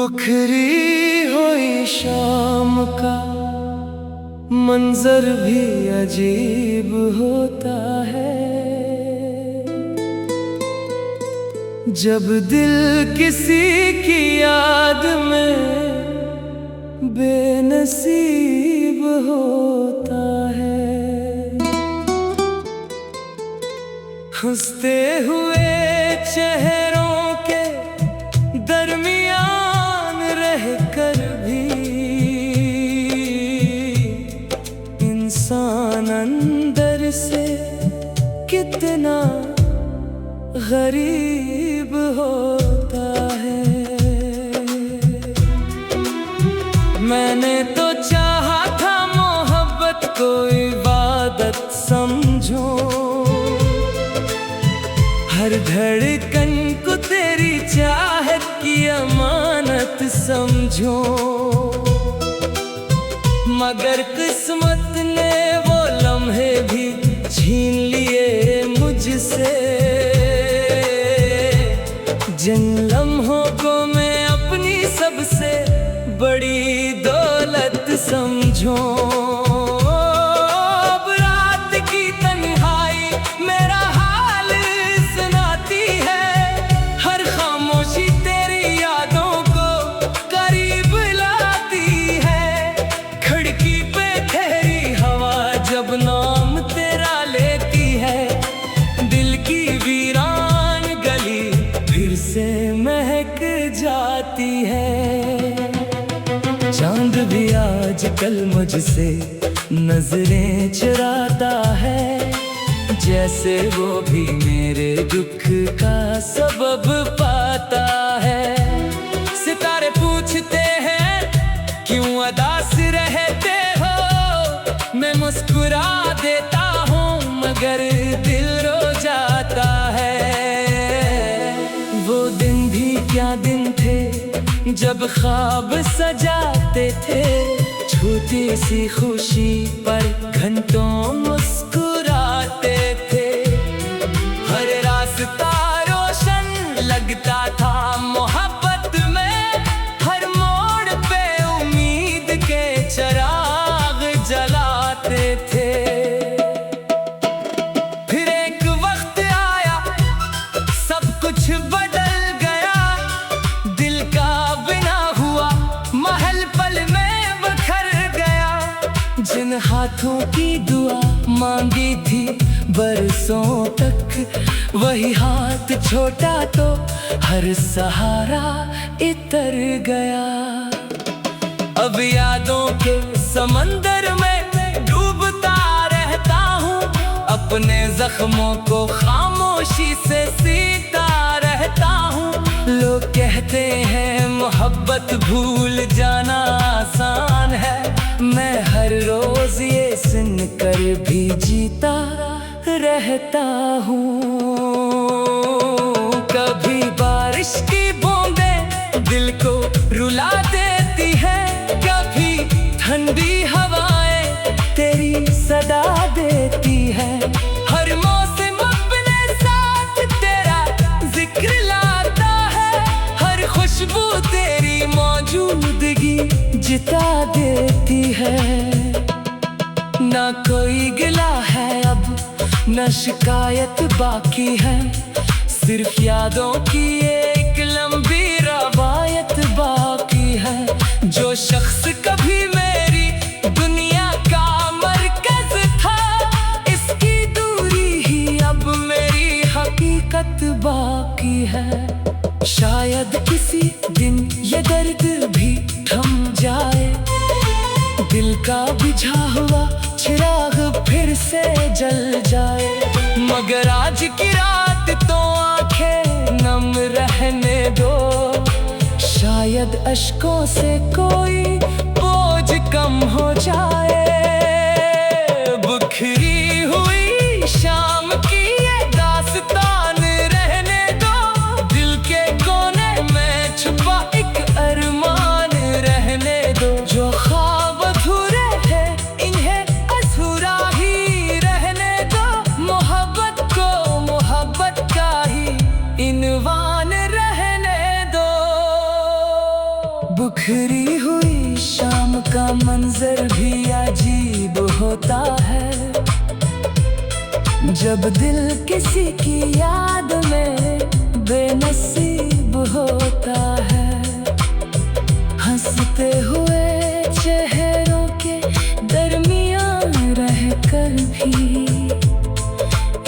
बुखरी हुई शाम का मंजर भी अजीब होता है। जब दिल किसी की याद में बेनसीब होता है। हंसते हुए चेहरों के दरमियान रहकर भी इंसान अंदर से कितना गरीब होता है। मैंने तो चाहा था मोहब्बत को इबादत समझो, हर धड़कन को तेरी चाहत की अमानत समझो। मगर किस्मत ने वो लम्हे भी छीन लिए मुझसे। जिन लम्हों को मैं अपनी सबसे बड़ी दौलत समझो। अब रात की तन्हाई मेरा हाल सुनाती है, हर खामोशी तेरी यादों को करीब लाती है। खिड़की पे तेरी हवा जब नाम तेरा लेती है, दिल की वीरान गली फिर से महक जाती है। चांद भी आजकल मुझसे नजरें चुराता है, जैसे वो भी मेरे दुख का सबब पाता है। सितारे पूछते हैं क्यों उदास रहते हो, मैं मुस्कुरा देता हूँ मगर दिल रो जाता है। वो दिन भी क्या दिन थे जब ख्वाब सजाते थे, छोटी सी खुशी पर घंटों मुस्कुराते थे। हर रास्ता रोशन लगता था मोहब्बत में, हर मोड़ पे उम्मीद के चिराग जलाते थे। फिर एक वक्त आया सब कुछ बदल गया, दिल का बिना हुआ महल पल में बखर गया। जिन हाथों की दुआ मांगी थी बरसों तक, वही हाथ छोटा तो हर सहारा इतर गया। अब यादों के समंदर में डूबता रहता हूँ, अपने जख्मों को खामोशी से सीता रहता हूँ। लोग कहते हैं मोहब्बत भूल जाना आसान है, मैं हर रोज ये सुनकर भी जीता रहता हूँ। कभी बारिश की बूंदें दिल को रुला देती है, कभी ठंडी हवाएं तेरी सदा देती है। हर मौसम अपने साथ तेरा जिक्र लाता है, हर खुशबू तेरी मौजूदगी जिता देती है। ना कोई गिला है अब न शिकायत बाकी है, सिर्फ यादों की एक लंबी रवायत बाकी है। जो शख्स कभी मेरी दुनिया का मरकज था, इसकी दूरी ही अब मेरी हकीकत बाकी है। शायद किसी दिन ये दर्द भी थम जाए, दिल का बुझा हुआ चिराग फिर से जल जाए। मगर आज की रात तो आंखें नम रहने दो, शायद अश्कों से कोई बोझ कम हो जाए। बुखरी हुई शाम की ये दास्तान रहने दो, दिल के कोने में छुपा एक अरमान रहने दो। जो ख्वाब अधूरे हैं इन्हें अधूरा ही रहने दो, मोहब्बत को मोहब्बत का ही इनवान रहने दो। बिखरी हुई शाम का मंजर भी अजीब होता है, जब दिल किसी की याद में बेनसीब होता है। हंसते हुए चेहरों के दरमियान रहकर भी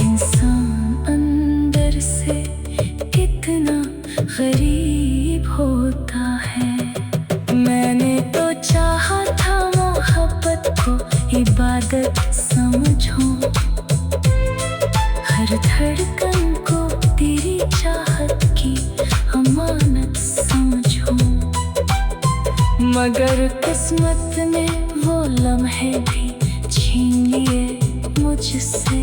इंसान अंदर से कितना गरीब होता है। मैंने तो चाहा था मोहब्बत को इबादत समझूं, हर धड़कन को तेरी चाहत की अमानत समझूं, मगर किस्मत ने वो लम्हे भी छीन लिए मुझसे,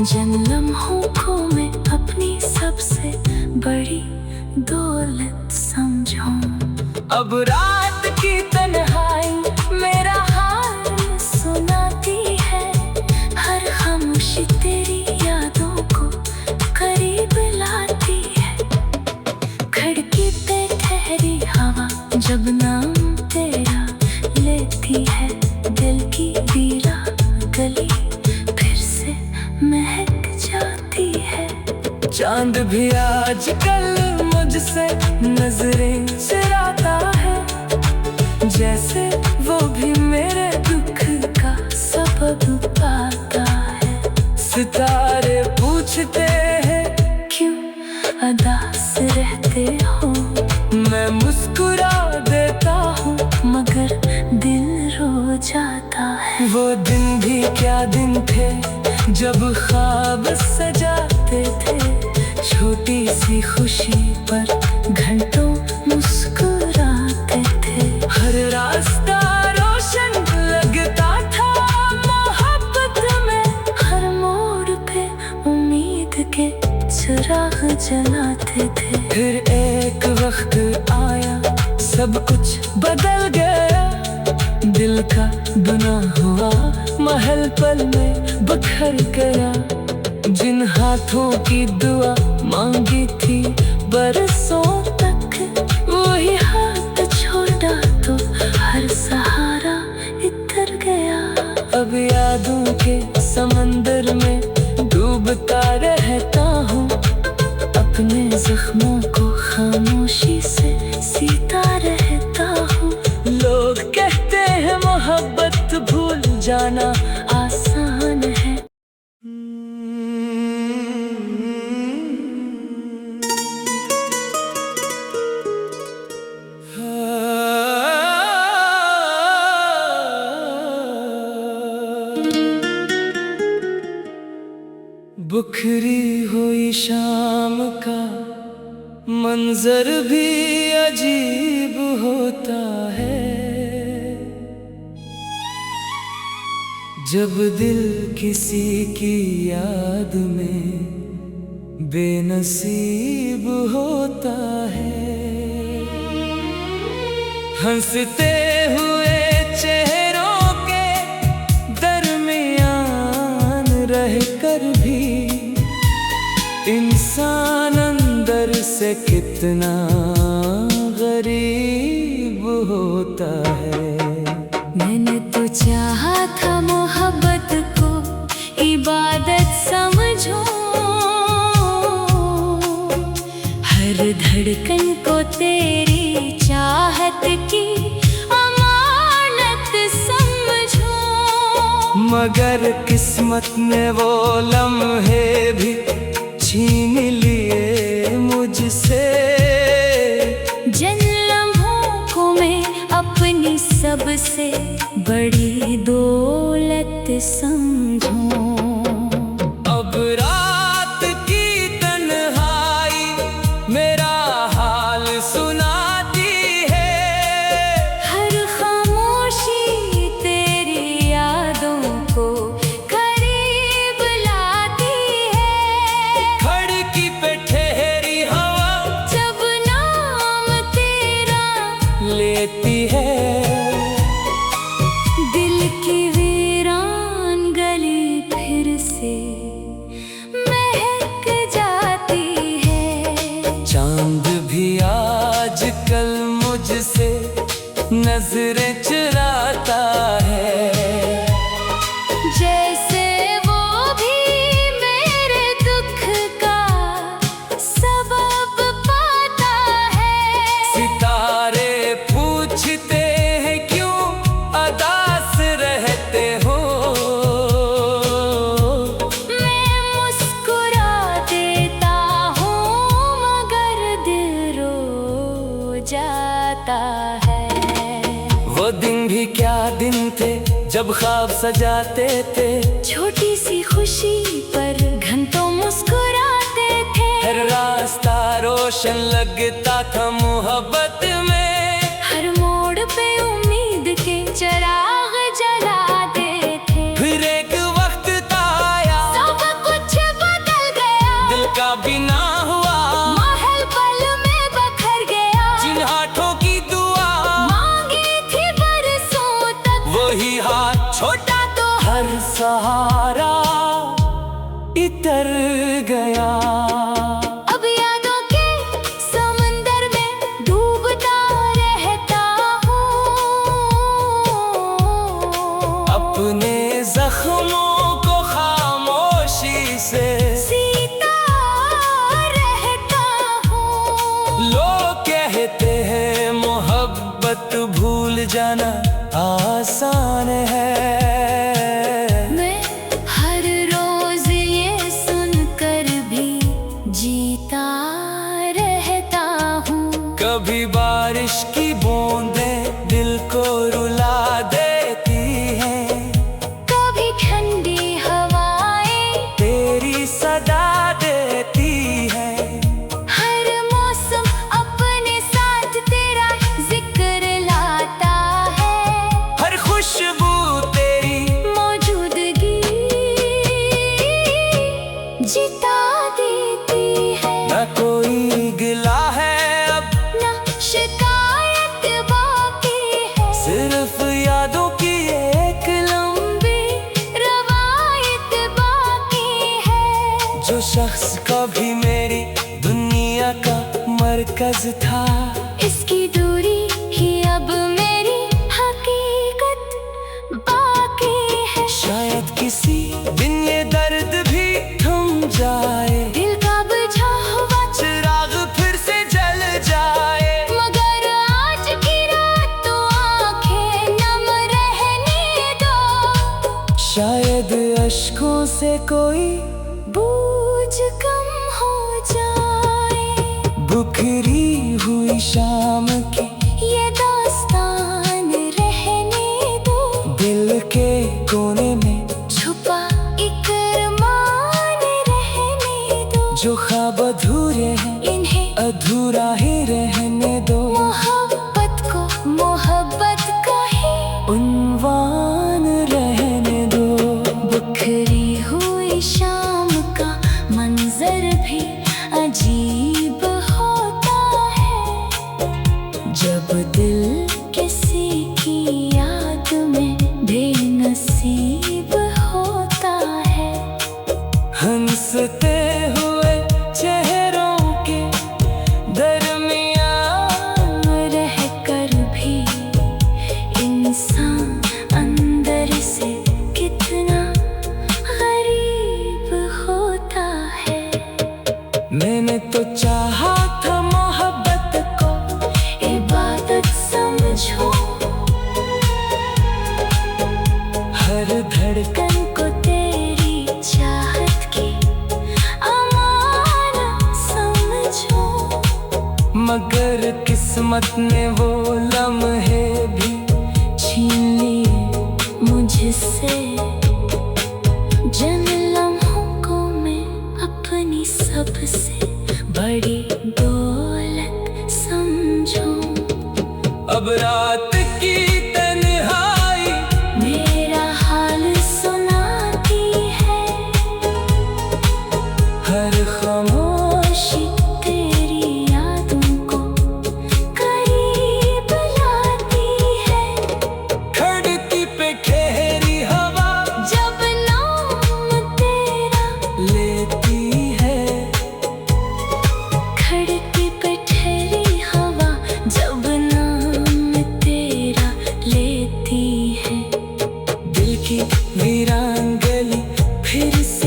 जिन लम्हों को मैं अपनी सबसे बड़ी दौलत समझूं। अब रात की तन्हाई मेरा हाल सुनाती है, हर खामोशी तेरी यादों को करीब लाती है। खिड़की पे ठहरी हवा जब नाम तेरा लेती है, दिल की वीरा गली फिर से महक जाती है। चांद भी आजकल मुझसे नजरें चुराता है, जैसे वो भी मेरे दुख का सबब पाता है। सितारे पूछते हैं क्यों अदास रहते हो, मैं मुस्कुरा देता हूँ मगर दिल रो जाता है। वो दिन भी क्या दिन थे जब ख्वाब सजाते थे, छोटी सी खुशी पर घंटों मुस्कुराते थे। हर रास्ता रोशन लगता था मोहब्बत में, हर मोड़ पे उम्मीद के चिराग जलाते थे। फिर एक वक्त आया सब कुछ बदल गया, दिल का बना हुआ महल पल में बिखर गया। जिन हाथों की दुआ मांगी थी बरसों तक, वही हाथ छोड़ा तो हर सहारा इतर गया। अब यादों के समंदर में डूबता रहता हूँ, अपने जख्मों को खामोशी से सीता रहता हूँ। लोग कहते हैं मोहब्बत भूल जाना आसान है, बिखरी हुई शाम का मंजर भी अजीब होता है, जब दिल किसी की याद में बेनसीब होता है। हंसते हुए चेहरों के दरमियान रहकर भी इंसान अंदर से कितना गरीब होता है। मैंने तो चाहा था मोहब्बत को इबादत समझूं, हर धड़कन को तेरी चाहत की अमानत समझूं, मगर किस्मत ने वो लम्हे भी छीन लिए मुझसे, जिन लम्हों को मैं अपनी सबसे बड़ी दौलत समझूं। अब रात की तन्हाई मेरा हाल सुनाती है, हर खामोशी तेरी यादों को करीब लाती है। खिड़की पे ठहरी हवा जब नाम तेरा लेती है, दिल की वीरान गली नजरें चुराता है। जैसे वो भी मेरे दुख का सबब पाता है। सितारे पूछते हैं क्यों उदास रहते हो, मैं मुस्कुरा देता हूँ मगर दिल रो जाता है। वो दिन भी क्या दिन थे जब ख्वाब सजाते थे, छोटी सी खुशी पर घंटों मुस्कुराते थे। हर रास्ता रोशन लगता था मोहब्बत में, हर मोड़ पे उम्मीद के चिराग जलाते थे। फिर एक वक्त आया सब कुछ बदल गया, दिल का बिना हुआ, महल पल में बखर गया। जिन हाथों की दुआ मांगी थी बरसों तक, वही हाथ छोटा तो हर सहारा इतर गया। अब यादों के समंदर में डूबता रहता हूँ, अपने जख्मों को खामोशी से सीता रहता हूँ। लोग कहते हैं मोहब्बत भूल जाना आसान है। मैं हर रोज ये सुनकर भी जीता रहता हूँ। कभी बारिश की बूंदें दिल को रुला देती हैं, कभी ठंडी हवाएं तेरी सदा देती हैं। हर मौसम अपने साथ तेरा जिक्र लाता है। हर खुशबू तेरी मौजूदगी जिता देती है। न कोई गिला है अब, ना शिकायत बाकी है, सिर्फ यादों की एक लंबी रवायत बाकी है। जो शख्स कभी मेरी दुनिया का मरकज था, इसकी दूरी ही अब मेरी हकीकत बाकी है। शायद किसी दिन ये दर्द भी थम जाए, दिल का बुझा हुआ चिराग फिर से जल जाए। मगर आज की रात तो आंखें नम रहने दो। शायद अश्कों से कोई बोझ कम हो जाए। बुखरी हुई शाम की ये दास्तान रहने दो, दिल के कोने में छुपा एक अरमान रहने दो। जो ख्वाब अधूरे हैं इन्हें अधूरा ही रहने दो। मोहब्बत को मोहब्बत का ही उन्वान रहने दो। बिखरी हुई शाम का मंजर भी अजीब होता है, जब दिल किसी की याद में बेनसीब होता है। हंसते हुए चेहरों के दरमियान रहकर भी इंसान अंदर से कितना गरीब होता है। मैंने तो चाहा था मोहब्बत को इबादत समझो, हर धड़कन को तेरी चाहत की अमानत समझो। मगर किस्मत ने वो लम्हे भी छीन लिए मुझसे, जिन लम्हों को मैं अपनी सबसे बड़ी दौलत समझूं। अब रात की तन्हाई मेरा हाल सुनाती है, हर खामोशी तेरी यादों को करीब लाती है। खिड़की पे ठहरी हवा जब नाम तेरा लेती है, खिड़की पे ठहरी हवा जब नाम फिर से